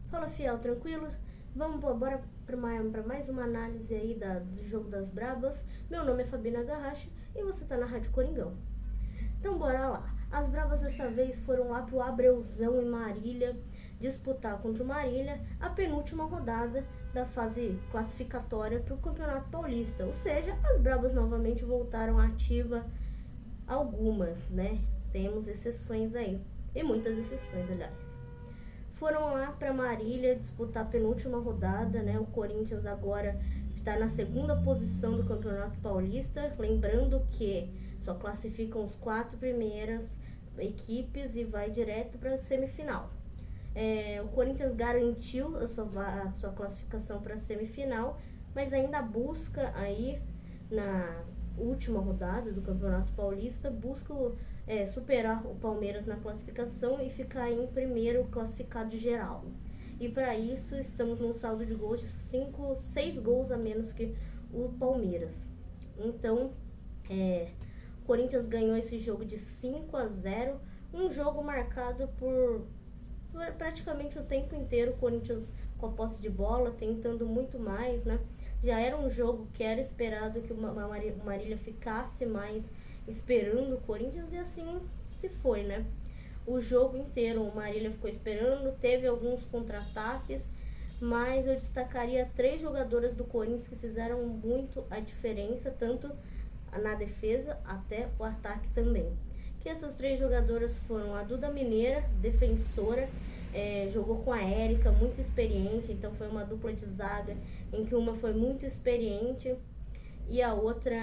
Fala, fiel, tranquilo? Bora para mais uma análise aí do jogo das Brabas. Meu nome é Fabina Garracha e você tá na Rádio Coringão. Então bora lá. As Bravas dessa vez foram lá pro Abreuzão em Marília disputar contra o Marília a penúltima rodada da fase classificatória para o Campeonato Paulista. Ou seja, as Bravas novamente voltaram ativa, algumas, né? Temos exceções aí, e muitas exceções, aliás. Foram lá para Marília disputar a penúltima rodada, né? O Corinthians agora está na segunda posição do Campeonato Paulista, lembrando que só classificam os 4 primeiras equipes e vai direto para a semifinal. O Corinthians garantiu a sua classificação para a semifinal, mas ainda busca aí na última rodada do Campeonato Paulista, busca superar o Palmeiras na classificação e ficar em primeiro classificado geral. E para isso estamos num saldo de gols de 6 gols a menos que o Palmeiras. Então, o Corinthians ganhou esse jogo de 5-0, um jogo marcado por praticamente o tempo inteiro o Corinthians com a posse de bola, tentando muito mais, né? Já era um jogo que era esperado que o Marília ficasse mais esperando o Corinthians, e assim se foi, né? O jogo inteiro o Marília ficou esperando, teve alguns contra-ataques, mas eu destacaria 3 jogadoras do Corinthians que fizeram muito a diferença, tanto na defesa até o ataque também. Que essas 3 jogadoras foram a Duda Mineira, defensora, jogou com a Érica, muito experiente, então foi uma dupla de zaga em que uma foi muito experiente e a outra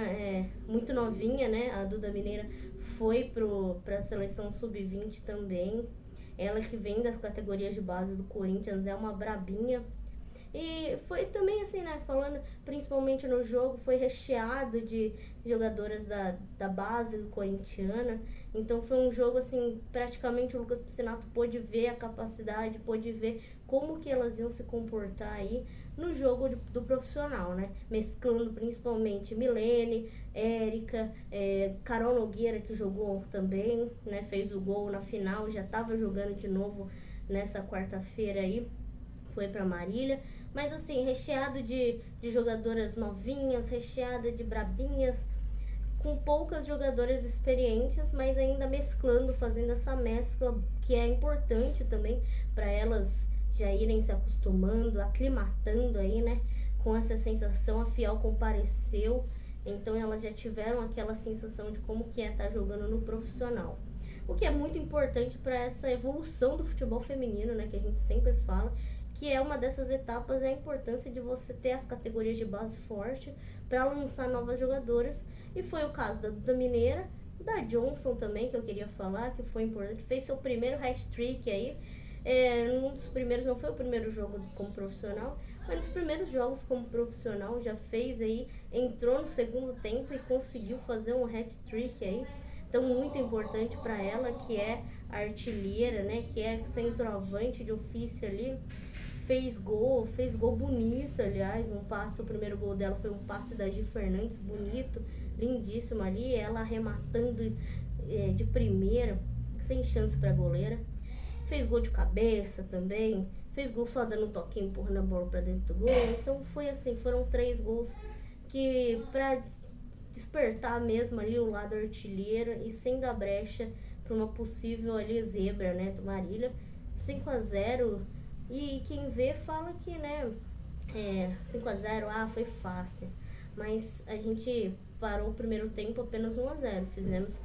muito novinha, né? A Duda Mineira foi para a seleção sub-20 também. Ela que vem das categorias de base do Corinthians, é uma brabinha. E foi também assim, né, falando principalmente no jogo, foi recheado de jogadoras da base do corintiana. Então foi um jogo assim, praticamente o Lucas Piscinato pôde ver a capacidade, pôde ver como que elas iam se comportar aí no jogo do profissional, né? Mesclando principalmente Milene, Érica, Carol Nogueira, que jogou também, né? Fez o gol na final, já estava jogando de novo nessa quarta-feira aí. Foi para Marília, mas assim, recheado de jogadoras novinhas, recheada de brabinhas, com poucas jogadoras experientes, mas ainda mesclando, fazendo essa mescla que é importante também para elas já irem se acostumando, aclimatando aí, né, com essa sensação. A Fiel compareceu, então elas já tiveram aquela sensação de como que é estar jogando no profissional. O que é muito importante para essa evolução do futebol feminino, né, que a gente sempre fala, que é uma dessas etapas, é a importância de você ter as categorias de base forte para lançar novas jogadoras. E foi o caso da Duda Mineira, da Johnson também, que eu queria falar, que foi importante, fez seu primeiro hat-trick aí. Um dos primeiros, não foi o primeiro jogo como profissional, mas nos primeiros jogos como profissional já fez aí, entrou no segundo tempo e conseguiu fazer um hat-trick aí. Então muito importante para ela, que é artilheira, né, que é centroavante de ofício ali. Fez gol bonito, aliás, o primeiro gol dela foi um passe da Gi Fernandes, bonito, lindíssimo ali, ela arrematando de primeira, sem chance para a goleira. Fez gol de cabeça também, fez gol só dando um toquinho, empurrando a bola para dentro do gol. Então foi assim, foram 3 gols que para despertar mesmo ali o lado artilheiro e sem dar brecha para uma possível ali zebra, né, do Marília. 5-0. E quem vê fala que, né, 5-0, foi fácil. Mas a gente parou o primeiro tempo apenas 1-0. Fizemos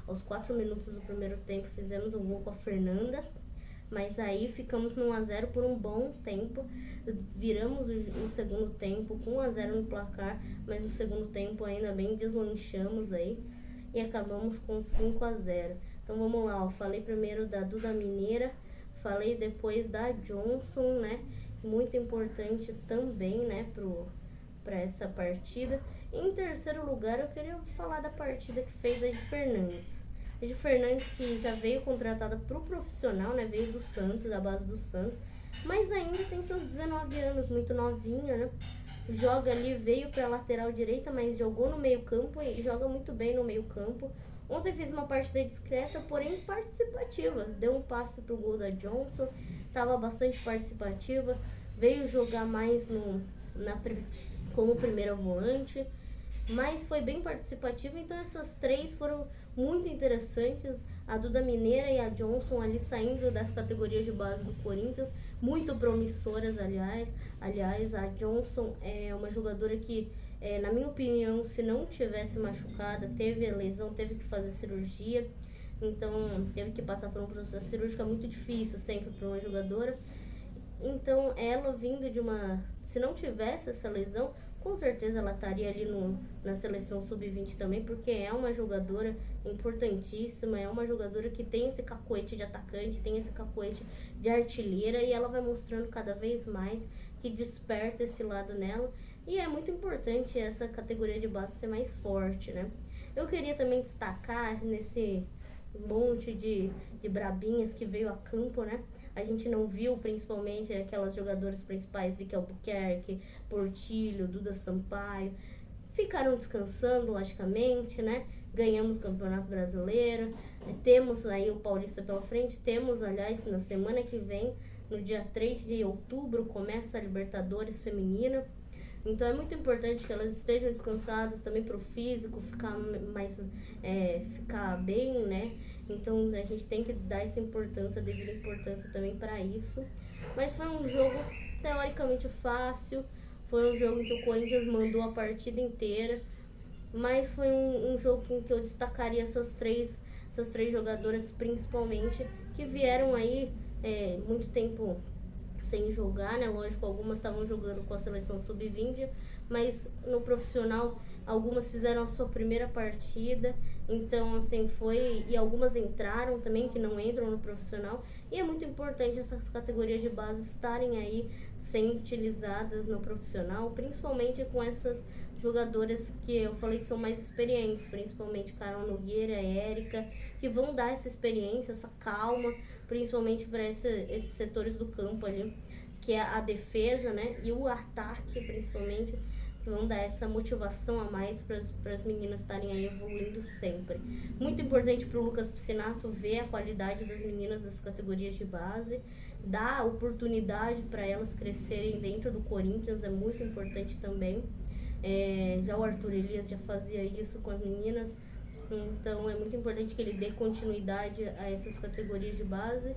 aos 4 minutos do primeiro tempo, fizemos um gol com a Fernanda. Mas aí ficamos no 1-0 por um bom tempo. Viramos o segundo tempo com 1-0 no placar, mas no segundo tempo ainda bem deslanchamos aí e acabamos com 5-0. Então vamos lá, falei primeiro da Duda Mineira, falei depois da Johnson, né? Muito importante também, né, para essa partida. Em terceiro lugar, eu queria falar da partida que fez a Gi Fernandes. A Gi Fernandes, que já veio contratada para o profissional, né? Veio do Santos, da base do Santos, mas ainda tem seus 19 anos, muito novinha, né? Joga ali, veio para a lateral direita, mas jogou no meio campo e joga muito bem no meio campo. Ontem fez uma partida discreta, porém participativa. Deu um passe pro gol da Johnson, estava bastante participativa, veio jogar mais como primeira volante, mas foi bem participativa. Então essas três foram muito interessantes, a Duda Mineira e a Johnson ali saindo das categorias de base do Corinthians, muito promissoras, aliás, a Johnson é uma jogadora que, na minha opinião, se não tivesse machucada, teve a lesão, teve que fazer cirurgia, então teve que passar por um processo cirúrgico muito difícil sempre para uma jogadora. Então ela vindo se não tivesse essa lesão, com certeza ela estaria ali na seleção sub-20 também, porque é uma jogadora importantíssima, é uma jogadora que tem esse cacoete de atacante, tem esse cacoete de artilheira, e ela vai mostrando cada vez mais que desperta esse lado nela, e é muito importante essa categoria de base ser mais forte, né? Eu queria também destacar nesse monte de brabinhas que veio a campo, né? A gente não viu principalmente aquelas jogadoras principais, Vicky Albuquerque, Portilho, Duda Sampaio, ficaram descansando, logicamente, né? Ganhamos o Campeonato Brasileiro, temos aí o Paulista pela frente, temos, aliás, na semana que vem, no dia 3 de outubro, começa a Libertadores Feminina. Então é muito importante que elas estejam descansadas também para o físico ficar bem, né? Então a gente tem que dar essa importância, devida importância também para isso. Mas foi um jogo teoricamente fácil, foi um jogo em que o Corinthians mandou a partida inteira, mas foi um jogo em que eu destacaria essas três jogadoras principalmente, que vieram aí muito tempo sem jogar, né? Lógico, algumas estavam jogando com a seleção sub-20, mas no profissional algumas fizeram a sua primeira partida, então assim e algumas entraram também, que não entram no profissional, e é muito importante essas categorias de base estarem aí sendo utilizadas no profissional, principalmente com essas jogadoras que eu falei que são mais experientes, principalmente Carol Nogueira, Érica, que vão dar essa experiência, essa calma, principalmente para esses setores do campo ali, que é a defesa, né, e o ataque, principalmente, que vão dar essa motivação a mais para as meninas estarem aí evoluindo sempre. Muito importante para o Lucas Piscinato ver a qualidade das meninas das categorias de base, dar oportunidade para elas crescerem dentro do Corinthians, é muito importante também. Já o Arthur Elias já fazia isso com as meninas, então é muito importante que ele dê continuidade a essas categorias de base.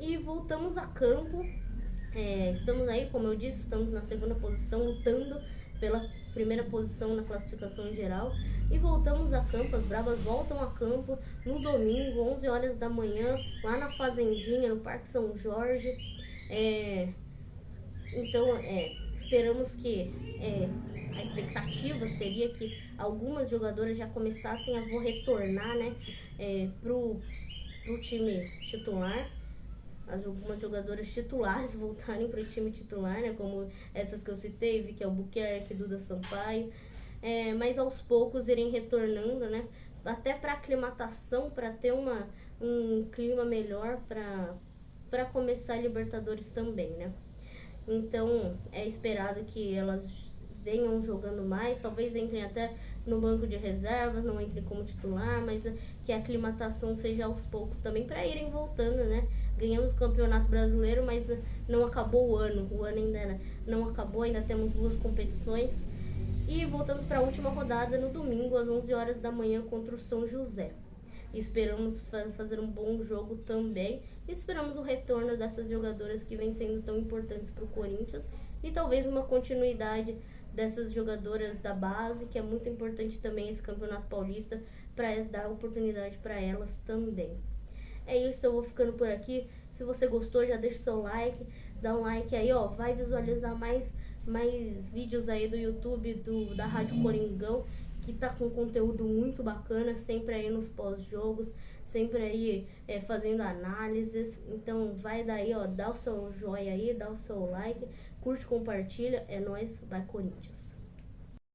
E voltamos a campo, estamos aí, como eu disse, estamos na segunda posição, lutando pela primeira posição na classificação geral, e voltamos a campo, as Bravas voltam a campo no domingo, 11 horas da manhã, lá na Fazendinha, no Parque São Jorge. Então, esperamos que a expectativa seria que algumas jogadoras já começassem a retornar, né, pro time titular. Algumas jogadoras titulares voltarem para o time titular, né, como essas que eu citei, Vicky Albuquerque, Duda Sampaio, mas aos poucos irem retornando, né, até para aclimatação, para ter um clima melhor para começar a Libertadores também, né. Então é esperado que elas venham jogando mais, talvez entrem até no banco de reservas, não entrem como titular, mas que a aclimatação seja aos poucos também, para irem voltando, né. Ganhamos o Campeonato Brasileiro, mas não acabou o ano ainda não acabou, ainda temos 2 competições. E voltamos para a última rodada no domingo, às 11 horas da manhã, contra o São José. Esperamos fazer um bom jogo também. Esperamos o retorno dessas jogadoras que vêm sendo tão importantes para o Corinthians, e talvez uma continuidade dessas jogadoras da base, que é muito importante também esse Campeonato Paulista, para dar oportunidade para elas também. É isso, eu vou ficando por aqui. Se você gostou, já deixa o seu like, dá um like aí, ó, vai visualizar mais vídeos aí do YouTube da Rádio Coringão, que tá com conteúdo muito bacana, sempre aí nos pós-jogos, sempre aí fazendo análises. Então vai daí, ó, dá o seu joinha aí, dá o seu like, curte, compartilha, é nóis, vai Corinthians!